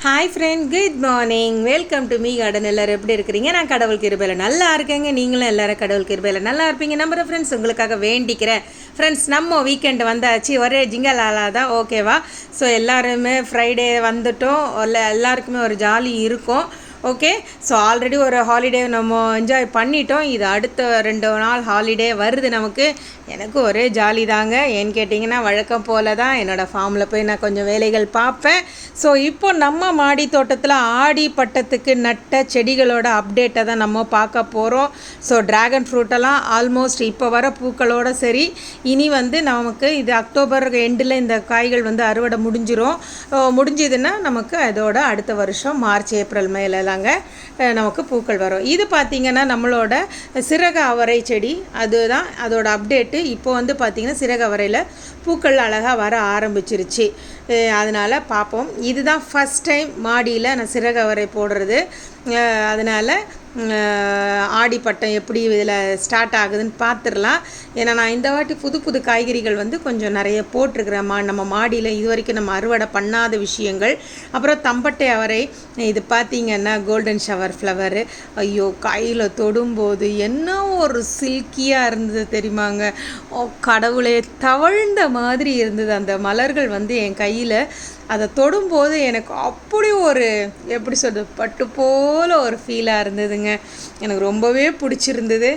Hi friend, good morning. Welcome to me garden. எல்லோரும் எப்படி இருக்கிறீங்க? நான் கடவுள் கிருபையில் நல்லா இருக்கேங்க. நீங்களும் எல்லோரும் கடவுள் கிருபையில் நல்லா இருப்பீங்க நம்புகிற ஃப்ரெண்ட்ஸ். உங்களுக்காக வேண்டிக்கிறேன் ஃப்ரெண்ட்ஸ். நம்ம வீக்கெண்டு வந்தாச்சு, ஒரே ஜிங்கலாலா தான், ஓகேவா? ஸோ எல்லாருமே ஃப்ரைடே வந்துட்டோம், எல்லாருக்குமே ஒரு ஜாலி இருக்கும். ஓகே, ஸோ ஆல்ரெடி ஒரு ஹாலிடே நம்ம என்ஜாய் பண்ணிட்டோம். இது அடுத்த 2 நாள் ஹாலிடே வருது நமக்கு. எனக்கு ஒரே ஜாலி தாங்க. ஏன்னு கேட்டிங்கன்னா, வழக்கம் போல் தான் என்னோடய ஃபார்மில் போய் நான் கொஞ்சம் வேலைகள் பார்ப்பேன். ஸோ இப்போ நம்ம மாடி தோட்டத்தில் ஆடி பட்டத்துக்கு நட்ட செடிகளோட அப்டேட்டை தான் நம்ம பார்க்க போகிறோம். ஸோ ட்ராகன் ஃப்ரூட்டெல்லாம் ஆல்மோஸ்ட் இப்போ வர பூக்களோடு சரி, இனி நமக்கு இது அக்டோபர் எண்டில் இந்த காய்கள் அறுவடை முடிஞ்சுதுன்னா நமக்கு அதோட அடுத்த வருஷம் மார்ச் ஏப்ரல் மேலெல்லாம் நமக்கு பூக்கள் வரும். இது பார்த்திங்கன்னா நம்மளோட சிறகு அவரை செடி, அதுதான் அதோட அப்டேட்டு. இப்போ பார்த்திங்கன்னா சிறகு அவரையில் பூக்கள் அழகாக வர ஆரம்பிச்சிருச்சு. அதனால் பார்ப்போம். இதுதான் ஃபஸ்ட் டைம் மாடியில் நான் சிறகு அவரை போடுறது. அதனால் ஆடிப்பட்டம் எப்படி இதில் ஸ்டார்ட் ஆகுதுன்னு பார்த்துடலாம். ஏன்னா நான் இந்த வாட்டி புது புது காய்கறிகள் கொஞ்சம் நிறைய போட்டிருக்கிறேன். நம்ம மாடியில் இது வரைக்கும் நம்ம அறுவடை பண்ணாத விஷயங்கள். அப்புறம் தம்பட்டை அவரை, இது பார்த்திங்கன்னா கோல்டன் ஷவர் ஃப்ளவரு. ஐயோ, கையில் தொடும்போது என்ன ஒரு சில்கியாக இருந்தது தெரியுமாங்க. கடவுளே, தவழ்ந்த மாதிரி இருந்தது அந்த மலர்கள். என் கையில் அதை தொடும்போது எனக்கு அப்படி ஒரு எப்படி சொல்கிறது, பட்டு போல் ஒரு ஃபீலாக இருந்ததுங்க. எனக்கு ரொம்பவே பிடிச்சிருந்தது.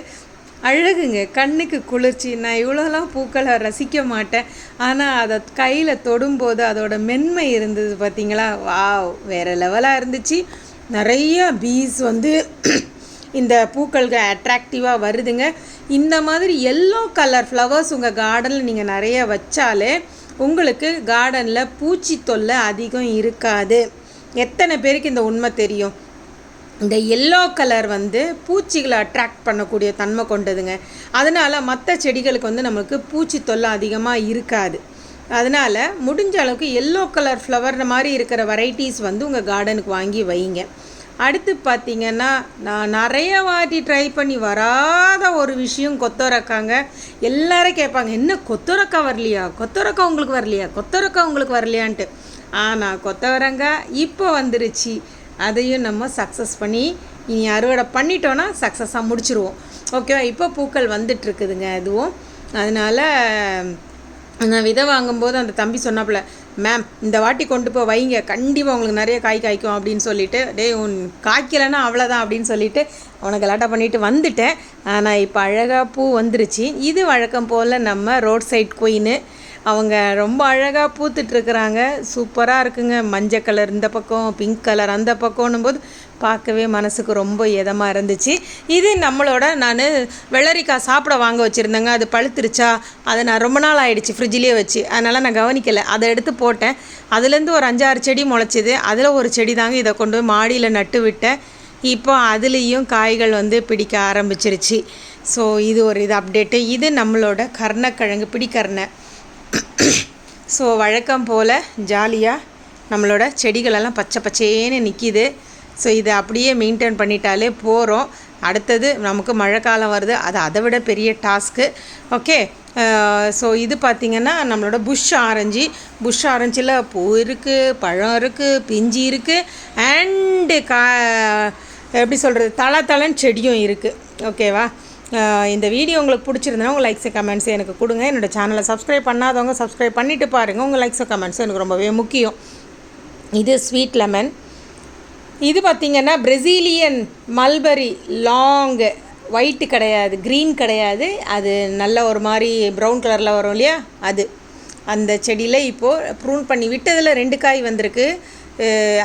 அழகுங்க, கண்ணுக்கு குளிர்ச்சி. நான் இவ்வளோலாம் பூக்களை ரசிக்க மாட்டேன், ஆனால் அதை கையில் தொடும்போது அதோட மென்மை இருந்தது பார்த்திங்களா. வாவ், வேறு லெவலாக இருந்துச்சு. நிறைய பீஸ் இந்த பூக்களுக்கு அட்ராக்டிவாக வருதுங்க. இந்த மாதிரி எல்லோ கலர் ஃப்ளவர்ஸ் உங்கள் கார்டனில் நீங்கள் நிறைய வச்சாலே உங்களுக்கு கார்டனில் பூச்சி தொல்லை அதிகம் இருக்காது. எத்தனை பேருக்கு இந்த உண்மை தெரியும்? இந்த எல்லோ கலர் பூச்சிகளை அட்ராக்ட் பண்ணக்கூடிய தன்மை கொண்டதுங்க. அதனால் மற்ற செடிகளுக்கு நமக்கு பூச்சி தொல்லை அதிகமாக இருக்காது. அதனால் முடிஞ்ச அளவுக்கு எல்லோ கலர் ஃப்ளவர் மாதிரி இருக்கிற வெரைட்டிஸ் உங்கள் கார்டனுக்கு வாங்கி வைங்க. அடுத்து பார்த்திங்கன்னா, நான் நிறைய வாட்டி ட்ரை பண்ணி வராத ஒரு விஷயம் கொத்தவரக்காங்க. எல்லோரும் கேட்பாங்க, என்ன கொத்தவரக்காய் வரலையா, கொத்தவரக்காய் உங்களுக்கு வரலையா, கொத்தவரக்காய் உங்களுக்கு வரலையான்ட்டு. ஆனால் கொத்தவரங்காய் இப்போ வந்துருச்சு. அதையும் நம்ம சக்ஸஸ் பண்ணி இனி அறுவடை பண்ணிட்டோன்னா சக்ஸஸாக முடிச்சிருவோம். ஓகேவா? இப்போ பூக்கள் வந்துட்டுருக்குதுங்க அதுவும். அதனால் நான் விதை வாங்கும்போது அந்த தம்பி சொன்னாப்புல, மேம் இந்த வாட்டி கொண்டு போய் வைங்க, கண்டிப்பாக உங்களுக்கு நிறைய காய் காய்க்கும் அப்படின்னு சொல்லிட்டு, உன் காய்க்கலைன்னா அவ்வளோதான் அப்படின்னு சொல்லிட்டு அவனை கலாட்டா பண்ணிவிட்டு வந்துட்டேன். ஆனால் இப்போ அழகாக பூ வந்துருச்சு. இது வழக்கம் போல் நம்ம ரோட் சைட் குயின். அவங்க ரொம்ப அழகாக பூத்துட்ருக்குறாங்க. சூப்பராக இருக்குங்க. மஞ்சள் கலர் இந்த பக்கம், பிங்க் கலர் அந்த பக்கம்னும் போது பார்க்கவே மனசுக்கு ரொம்ப இதமாக இருந்துச்சு. இது நம்மளோட நான் வெள்ளரிக்காய் சாப்பிட வாங்க வச்சுருந்தேங்க. அது பழுத்துருச்சா, அதை நான் ரொம்ப நாள் ஆகிடுச்சு ஃப்ரிட்ஜிலே வச்சு, அதனால் நான் கவனிக்கலை. அதை எடுத்து போட்டேன். அதுலேருந்து ஒரு 5-6 செடி முளைச்சிது. அதில் ஒரு செடி தாங்க இதை கொண்டு போய் மாடியில் நட்டு விட்டேன். இப்போ அதுலேயும் காய்கள் பிடிக்க ஆரம்பிச்சிருச்சு. ஸோ இது ஒரு அப்டேட்டு. இது நம்மளோட கருணக்கிழங்கு, பிடிக்கரணை. ஸோ வழக்கம் போல் ஜாலியாக நம்மளோட செடிகளெல்லாம் பச்சை பச்சேன்னு நிற்கிது. ஸோ இதை அப்படியே மெயின்டைன் பண்ணிட்டாலே போகிறோம். அடுத்தது நமக்கு மழை காலம் வருது, அது அதை விட பெரிய டாஸ்க்கு. ஓகே, ஸோ இது பார்த்திங்கன்னா நம்மளோட புஷ் ஆரஞ்சில் பூ இருக்குது, பழம் இருக்குது, பிஞ்சு இருக்குது, அண்டு எப்படி சொல்கிறது, தளன்னு செடியும் இருக்குது. ஓகேவா? இந்த வீடியோ உங்களுக்கு பிடிச்சிருந்தா உங்கள் லைக்ஸு கமெண்ட்ஸு எனக்கு கொடுங்க. என்னோடய சேனலை சப்ஸ்கிரைப் பண்ணாதவங்க சப்ஸ்கிரைப் பண்ணிவிட்டு பாருங்கள். உங்கள் லைக்ஸு கமெண்ட்ஸும் எனக்கு ரொம்பவே முக்கியம். இது ஸ்வீட் லெமன். இது பார்த்திங்கன்னா பிரசீலியன் மல்பரி, லாங், ஒயிட்டு கிடையாது, க்ரீன் கிடையாது, அது நல்ல ஒரு மாதிரி ப்ரௌன் கலரில் வரும் இல்லையா, அது. அந்த செடியில் இப்போது ப்ரூன் பண்ணி விட்டதில் 2 காய் வந்திருக்கு.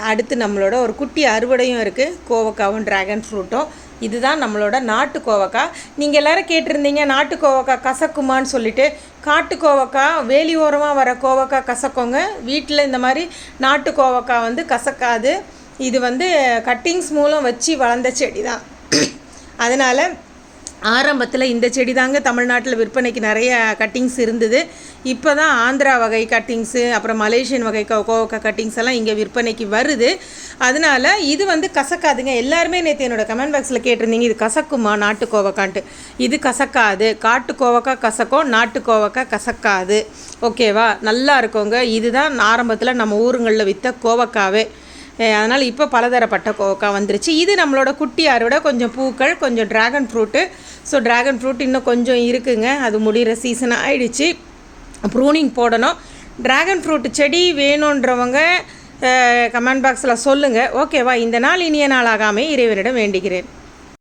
அடுத்து நம்மளோட ஒரு குட்டி அறுவடையும் இருக்குது, கோவக்காவும் ட்ராகன் ஃப்ரூட்டும். இதுதான் நம்மளோட நாட்டு கோவக்காய். நீங்கள் எல்லோரும் கேட்டிருந்தீங்க நாட்டு கோவக்காய் கசக்குமான்னு சொல்லிட்டு. காட்டு கோவக்காய், வேலி ஓரமாக வர கோவக்காய் கசக்குங்க. வீட்டில் இந்த மாதிரி நாட்டு கோவக்காய் கசக்காது. இது கட்டிங்ஸ் மூலம் வச்சு வளர்ந்த செடி தான். அதனால் ஆரம்பத்தில் இந்த செடி தாங்க தமிழ்நாட்டில் விற்பனைக்கு நிறைய கட்டிங்ஸ் இருந்தது. இப்போ தான் ஆந்திரா வகை கட்டிங்ஸு, அப்புறம் மலேசியன் வகை கோவக்காய் கட்டிங்ஸ் எல்லாம் இங்கே விற்பனைக்கு வருது. அதனால் இது கசக்காதுங்க. எல்லாருமே நேற்று என்னோடய கமெண்ட் பாக்ஸில் கேட்டிருந்தீங்க, இது கசக்குமா நாட்டு கோவக்கான்ட்டு. இது கசக்காது. காட்டு கோவக்காய் கசக்கும், நாட்டு கோவக்காய் கசக்காது. ஓகேவா? நல்லா இருக்குங்க. இதுதான் ஆரம்பத்தில் நம்ம ஊருங்களில் விற்ற கோவக்காவே. அதனால் இப்போ பலதரப்பட்ட கோவக்கா வந்துருச்சு. இது நம்மளோட குட்டி அறுவடை, கொஞ்சம் பூக்கள், கொஞ்சம் dragon fruit. So dragon fruit இன்னும் கொஞ்சம் இருக்குங்க, அது முடிகிற சீசன் ஆகிடுச்சு. ப்ரூனிங் போடணும். ட்ராகன் ஃப்ரூட் செடி வேணுன்றவங்க கமெண்ட் பாக்ஸில் சொல்லுங்கள். ஓகேவா? இந்த நாள் இனிய நாளாகாமல் இறைவனிடம் வேண்டுகிறேன்.